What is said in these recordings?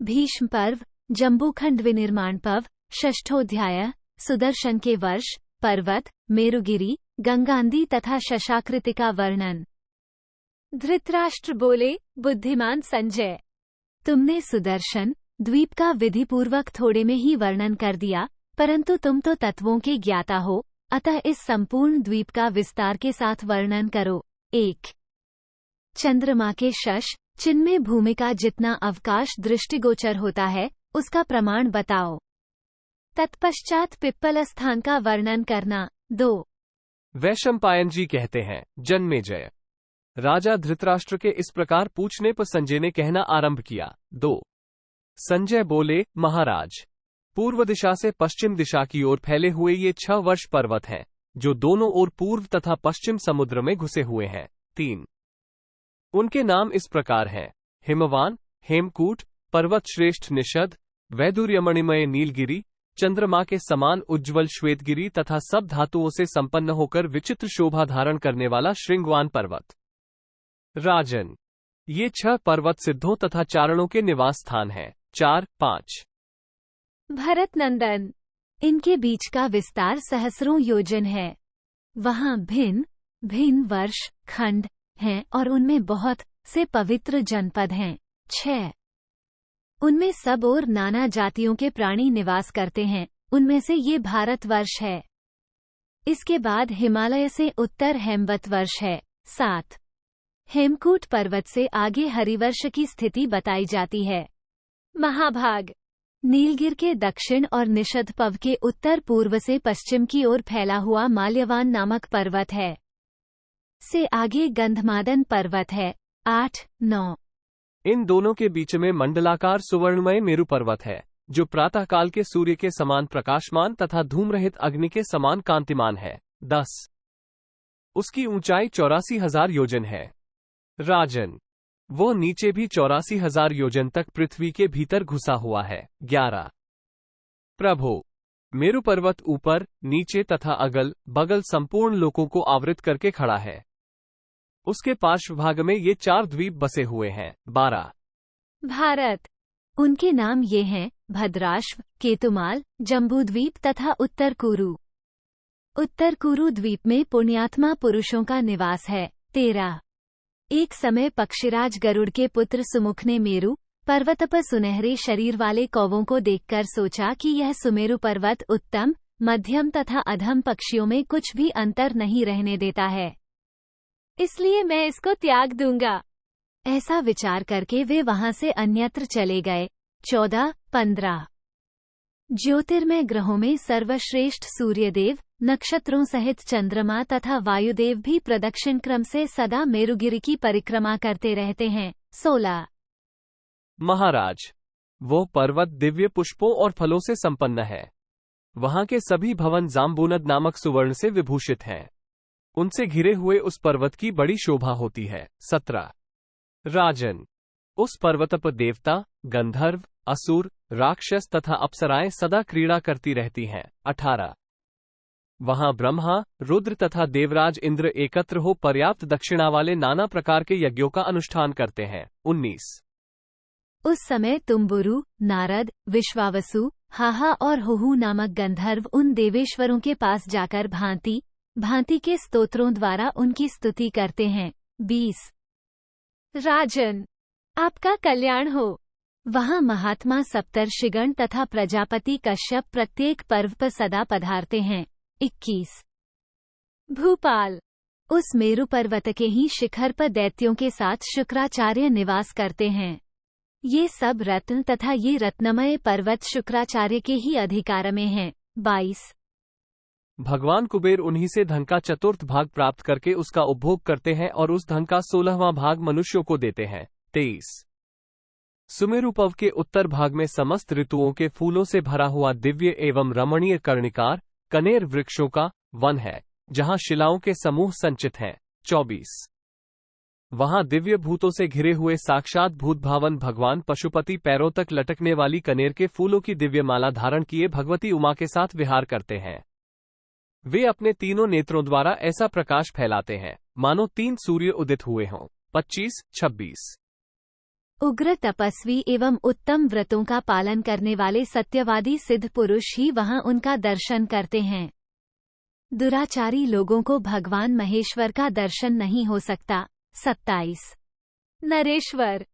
भीष्म पर्व, जम्बूखंड विनिर्माण पर्व, षष्ठोध्याय, सुदर्शन के वर्ष, पर्वत, मेरुगिरी, गंगांदी तथा शशाकृति का वर्णन। धृतराष्ट्र बोले, बुद्धिमान संजय, तुमने सुदर्शन द्वीप का विधिपूर्वक थोड़े में ही वर्णन कर दिया, परंतु तुम तो तत्वों के ज्ञाता हो, अतः इस संपूर्ण द्वीप का विस्तार के साथ वर्णन करो। 1. चंद्रमा के शश चिन्ह में भूमि का जितना अवकाश दृष्टिगोचर होता है, उसका प्रमाण बताओ। तत्पश्चात पिप्पल स्थान का वर्णन करना। 2. वैशंपायन जी कहते हैं, जन्मेजय, राजा धृतराष्ट्र के इस प्रकार पूछने पर संजय ने कहना आरंभ किया। 2. संजय बोले, महाराज, पूर्व दिशा से पश्चिम दिशा की ओर फैले हुए ये 6 वर्ष पर्वत हैं, जो दोनों ओर पूर्व तथा पश्चिम समुद्र में घुसे हुए हैं। 3. उनके नाम इस प्रकार हैं: हिमवान, हेमकूट, पर्वत श्रेष्ठ निषद, वैदुर्यमणिमय नीलगिरी, चंद्रमा के समान उज्ज्वल श्वेतगिरी तथा सब धातुओं से संपन्न होकर विचित्र शोभा धारण करने वाला श्रृंगवान पर्वत। राजन, ये 6 पर्वत सिद्धों तथा चारणों के निवास स्थान हैं। 4, 5. भरत नंदन, इनके बीच का विस्तार सहस्रों योजन है। वहां भिन्न भिन्न वर्ष खंड हैं और उनमें बहुत से पवित्र जनपद हैं। 6. उनमें सब और नाना जातियों के प्राणी निवास करते हैं, उनमें से ये भारतवर्ष है। इसके बाद हिमालय से उत्तर हेमवत वर्ष है। 7. हेमकूट पर्वत से आगे हरिवर्ष की स्थिति बताई जाती है। महाभाग, नीलगिर के दक्षिण और निषद पव के उत्तर पूर्व से पश्चिम की ओर फैला हुआ माल्यवान नामक पर्वत है। से आगे गंधमादन पर्वत है। 8, 9. इन दोनों के बीच में मंडलाकार सुवर्णमय मेरु पर्वत है, जो प्रातःकाल के सूर्य के समान प्रकाशमान तथा धूमरहित अग्नि के समान कांतिमान है। 10. उसकी ऊंचाई 84,000 योजन है। राजन, वो नीचे भी 84,000 योजन तक पृथ्वी के भीतर घुसा हुआ है। 11. प्रभो, मेरु पर्वत ऊपर, नीचे तथा अगल बगल संपूर्ण लोकों को आवृत करके खड़ा है। उसके पार्श्व भाग में ये 4 द्वीप बसे हुए हैं। 12. भारत, उनके नाम ये हैं: भद्राश्व, केतुमाल, जम्बूद्वीप तथा उत्तर कुरु। उत्तर कुरु द्वीप में पुण्यात्मा पुरुषों का निवास है। 13. एक समय पक्षीराज गरुड़ के पुत्र सुमुख ने मेरु पर्वत पर सुनहरे शरीर वाले कौवों को देखकर सोचा कि यह सुमेरु पर्वत उत्तम, मध्यम तथा अधम पक्षियों में कुछ भी अंतर नहीं रहने देता है, इसलिए मैं इसको त्याग दूंगा। ऐसा विचार करके वे वहां से अन्यत्र चले गए। 14, 15. ज्योतिर्मय ग्रहों में सर्वश्रेष्ठ सूर्यदेव, नक्षत्रों सहित चंद्रमा तथा वायुदेव भी प्रदक्षिण क्रम से सदा मेरुगिरी की परिक्रमा करते रहते हैं। 16. महाराज, वो पर्वत दिव्य पुष्पों और फलों से संपन्न है। वहां के सभी भवन जाम्बूनद नामक सुवर्ण से विभूषित हैं। उनसे घिरे हुए उस पर्वत की बड़ी शोभा होती है। 17. राजन, उस पर्वत पर देवता, गंधर्व, असुर, राक्षस तथा अप्सराएं सदा क्रीड़ा करती रहती हैं। 18. वहां ब्रह्मा, रुद्र तथा देवराज इंद्र एकत्र हो पर्याप्त दक्षिणा वाले नाना प्रकार के यज्ञों का अनुष्ठान करते हैं। 19. उस समय तुम्बुरु, नारद, विश्वावसु, हाहा और हुहु नामक गंधर्व उन देवेश्वरों के पास जाकर भांति भांति के स्तोत्रों द्वारा उनकी स्तुति करते हैं। 20. राजन, आपका कल्याण हो। वहां महात्मा सप्तर्षिगण तथा प्रजापति कश्यप प्रत्येक पर्व पर सदा पधारते हैं। 21. भूपाल, उस मेरु पर्वत के ही शिखर पर दैत्यों के साथ शुक्राचार्य निवास करते हैं। ये सब रत्न तथा ये रत्नमय पर्वत शुक्राचार्य के ही अधिकार में हैं। 22. भगवान कुबेर उन्हीं से धन का चतुर्थ भाग प्राप्त करके उसका उपभोग करते हैं और उस धन का 16वां भाग मनुष्यों को देते हैं। 23. सुमेरु पव के उत्तर भाग में समस्त ऋतुओं के फूलों से भरा हुआ दिव्य एवं रमणीय कर्णिकार कनेर वृक्षों का वन है, जहां शिलाओं के समूह संचित हैं। 24. वहां दिव्य भूतों से घिरे हुए साक्षात भूत भावन भगवान पशुपति पैरों तक लटकने वाली कनेर के फूलों की दिव्य माला धारण किए भगवती उमा के साथ विहार करते हैं। वे अपने तीनों नेत्रों द्वारा ऐसा प्रकाश फैलाते हैं मानो 3 सूर्य उदित हुए हों। 25, 26. उग्र तपस्वी एवं उत्तम व्रतों का पालन करने वाले सत्यवादी सिद्ध पुरुष ही वहां उनका दर्शन करते हैं। दुराचारी लोगों को भगवान महेश्वर का दर्शन नहीं हो सकता। 27। नरेश्वर।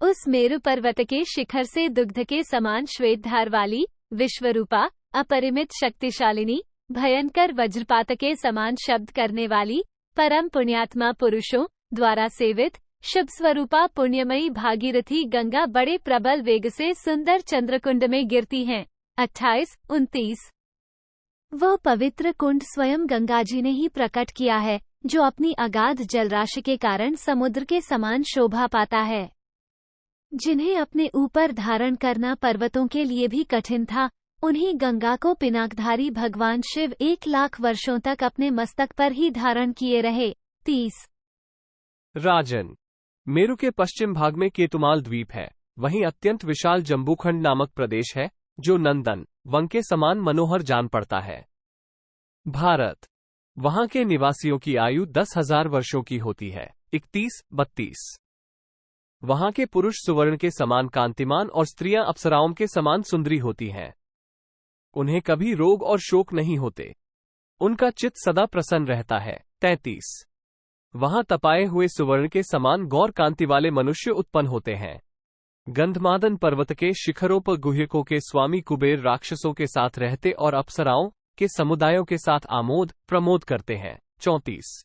उस मेरु पर्वत के शिखर से दुग्ध के समान श्वेत धार वाली, विश्वरूपा, अपरिमित शक्तिशालिनी, भयंकर वज्रपात के समान शब्द करने वाली, परम पुण्यात्मा पुरुषों द्वारा सेवित, शुभ स्वरूपा पुण्यमयी भागीरथी गंगा बड़े प्रबल वेग से सुंदर चंद्रकुंड में गिरती हैं। 28, 29। वह पवित्र कुंड स्वयं गंगा जी ने ही प्रकट किया है, जो अपनी अगाध जलराशि के कारण समुद्र के समान शोभा पाता है। जिन्हें अपने ऊपर धारण करना पर्वतों के लिए भी कठिन था, उन्हीं गंगा को पिनाकधारी भगवान शिव 1,00,000 वर्षों तक अपने मस्तक पर ही धारण किए रहे। 30। राजन। मेरु के पश्चिम भाग में केतुमाल द्वीप है। वहीं अत्यंत विशाल जम्बूखंड नामक प्रदेश है, जो नंदन वन के समान मनोहर जान पड़ता है। भारत। वहां के निवासियों की आयु 10,000 वर्षों की होती है। 31, 32। वहां के पुरुष सुवर्ण के समान कांतिमान और स्त्रियां अप्सराओं के समान सुंदरी होती हैं। उन्हें कभी रोग और शोक नहीं होते। उनका चित्त सदा प्रसन्न रहता है। 33। वहां तपाए हुए सुवर्ण के समान गौर कांति वाले मनुष्य उत्पन्न होते हैं। गंधमादन पर्वत के शिखरों पर गुह्यकों के स्वामी कुबेर राक्षसों के साथ रहते और अप्सराओं के समुदायों के साथ आमोद प्रमोद करते हैं। 34।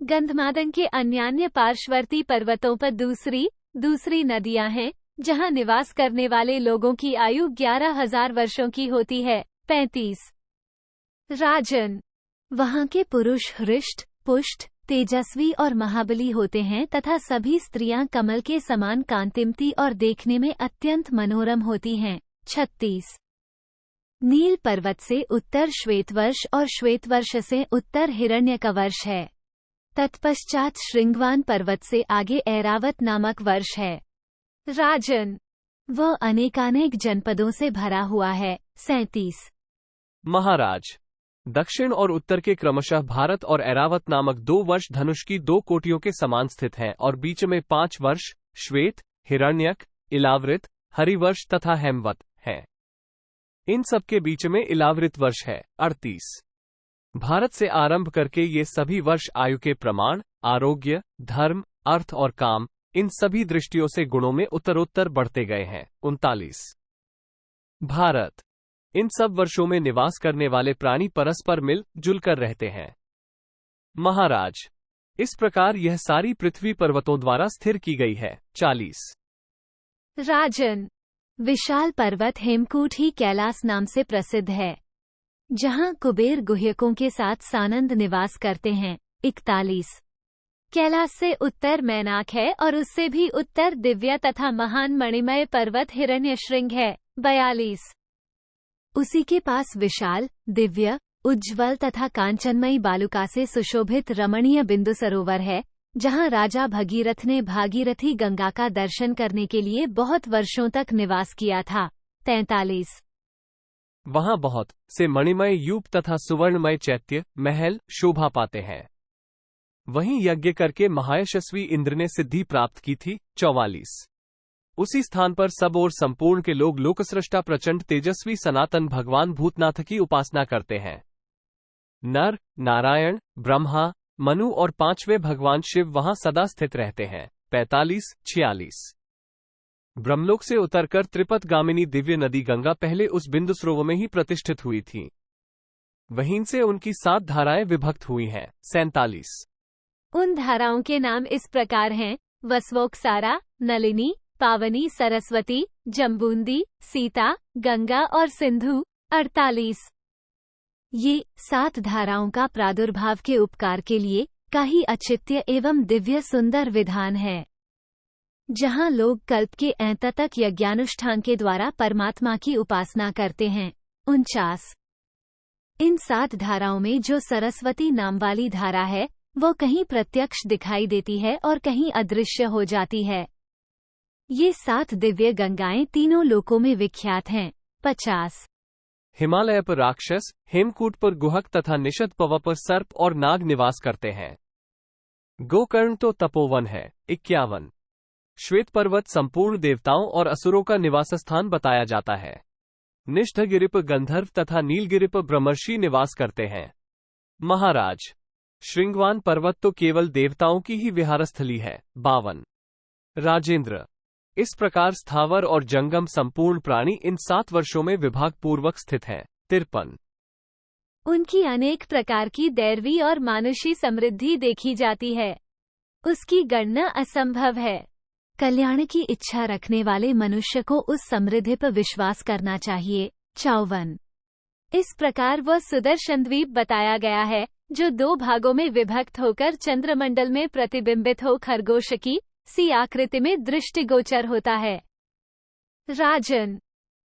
गंधमादन के अन्यान्य पार्श्वर्ती पर्वतों पर दूसरी नदियां हैं, जहां निवास करने वाले लोगों की आयु 11,000 वर्षों की होती है। 35। राजन। वहां के पुरुष हृष्ट, पुष्ट, तेजस्वी और महाबली होते हैं तथा सभी स्त्रियां कमल के समान कांतिमती और देखने में अत्यंत मनोरम होती हैं। 36। नील पर्वत से उत्तर श्वेतवर्ष और श्वेतवर्ष से उत्तर हिरण्यकवर्ष है। तत्पश्चात श्रृंगवान पर्वत से आगे ऐरावत नामक वर्ष है। राजन। वह अनेकानेक जनपदों से भरा हुआ है। 37। महाराज। दक्षिण और उत्तर के क्रमशः भारत और ऐरावत नामक 2 वर्ष धनुष की 2 कोटियों के समान स्थित हैं और बीच में 5 वर्ष श्वेत, हिरण्यक, इलावृत, हरिवर्ष तथा हेमवत हैं। इन सब के बीच में इलावृत वर्ष है। 38। भारत से आरंभ करके ये सभी वर्ष आयु के प्रमाण, आरोग्य, धर्म, अर्थ और काम, इन सभी दृष्टियों से गुणों में उत्तरोत्तर बढ़ते गए हैं। 39। भारत। इन सब वर्षों में निवास करने वाले प्राणी परस्पर मिल जुल कर रहते हैं। महाराज। इस प्रकार यह सारी पृथ्वी पर्वतों द्वारा स्थिर की गई है। 40। राजन। विशाल पर्वत हेमकूट ही कैलाश नाम से प्रसिद्ध है, जहां कुबेर गुह्यकों के साथ सानंद निवास करते हैं। 41। कैलाश से उत्तर मैनाक है और उससे भी उत्तर दिव्य तथा महान मणिमय पर्वत हिरण्यशृंग है। 42। उसी के पास विशाल, दिव्य, उज्ज्वल तथा कांचनमयी बालुका से सुशोभित रमणीय बिंदु सरोवर है, जहां राजा भगीरथ ने भागीरथी गंगा का दर्शन करने के लिए बहुत वर्षों तक निवास किया था। 43। वहां बहुत से मणिमय यूप तथा सुवर्णमय चैत्य महल शोभा पाते हैं। वहीं यज्ञ करके महायशस्वी इंद्र ने सिद्धि प्राप्त की थी। 44। उसी स्थान पर सब और संपूर्ण के लोग लोकसृष्टा प्रचंड तेजस्वी सनातन भगवान भूतनाथ की उपासना करते हैं। नर, नारायण, ब्रह्मा, मनु और 5वें भगवान शिव वहां सदा स्थित रहते हैं। 45, 46। ब्रह्मलोक से उतरकर त्रिपथगामिनी दिव्य नदी गंगा पहले उस बिंदु सरोवर में ही प्रतिष्ठित हुई थी। वहीं से उनकी 7 धाराएं विभक्त हुई हैं। 47। उन धाराओं के नाम इस प्रकार हैं: वसवोकसारा, नलिनी, पावनी, सरस्वती, जम्बूंदी, सीता, गंगा और सिंधु। 48। ये 7 धाराओं का प्रादुर्भाव के उपकार के लिए का ही अचित्य एवं दिव्य सुंदर विधान है, जहां लोग कल्प के अंत तक यज्ञानुष्ठान के द्वारा परमात्मा की उपासना करते हैं। 49। इन 7 धाराओं में जो सरस्वती नाम वाली धारा है, वो कहीं प्रत्यक्ष दिखाई देती है और कहीं अदृश्य हो जाती है। ये 7 दिव्य गंगाएं तीनों लोकों में विख्यात हैं। 50। हिमालय पर राक्षस, हेमकूट पर गुहक तथा निषद पव पर सर्प और नाग निवास करते हैं। गोकर्ण तो तपोवन है। 51। श्वेत पर्वत संपूर्ण देवताओं और असुरों का निवास स्थान बताया जाता है। निष्ठगिरिप गंधर्व तथा नीलगिरिप ब्रह्मर्षि निवास करते हैं। महाराज, श्रृंगवान पर्वत तो केवल देवताओं की ही विहारस्थली है। 52। राजेंद्र, इस प्रकार स्थावर और जंगम संपूर्ण प्राणी इन 7 वर्षों में विभाग पूर्वक स्थित हैं। 53। उनकी अनेक प्रकार की दैवी और मानुषी समृद्धि देखी जाती है, उसकी गणना असंभव है। कल्याण की इच्छा रखने वाले मनुष्य को उस समृद्धि पर विश्वास करना चाहिए। 54। इस प्रकार वह सुदर्शन द्वीप बताया गया है, जो 2 भागों में विभक्त होकर चंद्रमंडल में प्रतिबिंबित हो खरगोश की सी आकृति में दृष्टिगोचर होता है। राजन,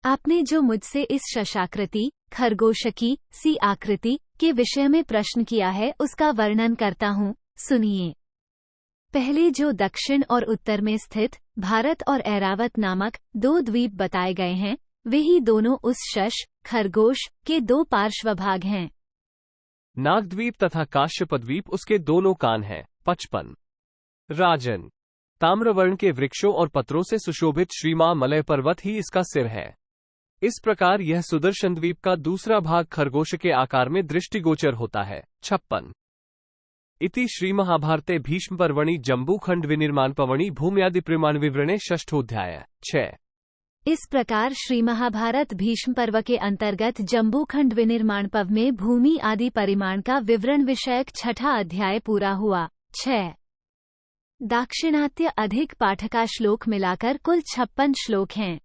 आपने जो मुझसे इस शशाकृति खरगोश की सी आकृति के विषय में प्रश्न किया है, उसका वर्णन करता हूँ, सुनिए। पहले जो दक्षिण और उत्तर में स्थित भारत और ऐरावत नामक 2 द्वीप बताए गए हैं, वे ही दोनों उस शश खरगोश के 2 पार्श्वभाग हैं। नागद्वीप तथा काश्यपद्वीप उसके दोनों कान हैं। 55। राजन, ताम्रवर्ण के वृक्षों और पत्रों से सुशोभित श्रीमामलय पर्वत ही इसका सिर है। इस प्रकार यह सुदर्शन द्वीप का दूसरा भाग खरगोश के आकार में दृष्टिगोचर होता है। 56। इति श्रीमहाभारते भीष्म पर्वणि जम्बूखंड विनिर्माण पवणि भूम्यादि प्रमाण विवरणे 6ष्ठोऽध्याय। 6। इस प्रकार श्री महाभारत भीष्म पर्व के अंतर्गत जम्बूखंड विनिर्माण पर्व में भूमि आदि परिमाण का विवरण विषयक 6ठा अध्याय पूरा हुआ। 6। दाक्षिणात्य अधिक पाठ का श्लोक मिलाकर कुल 56 श्लोक हैं।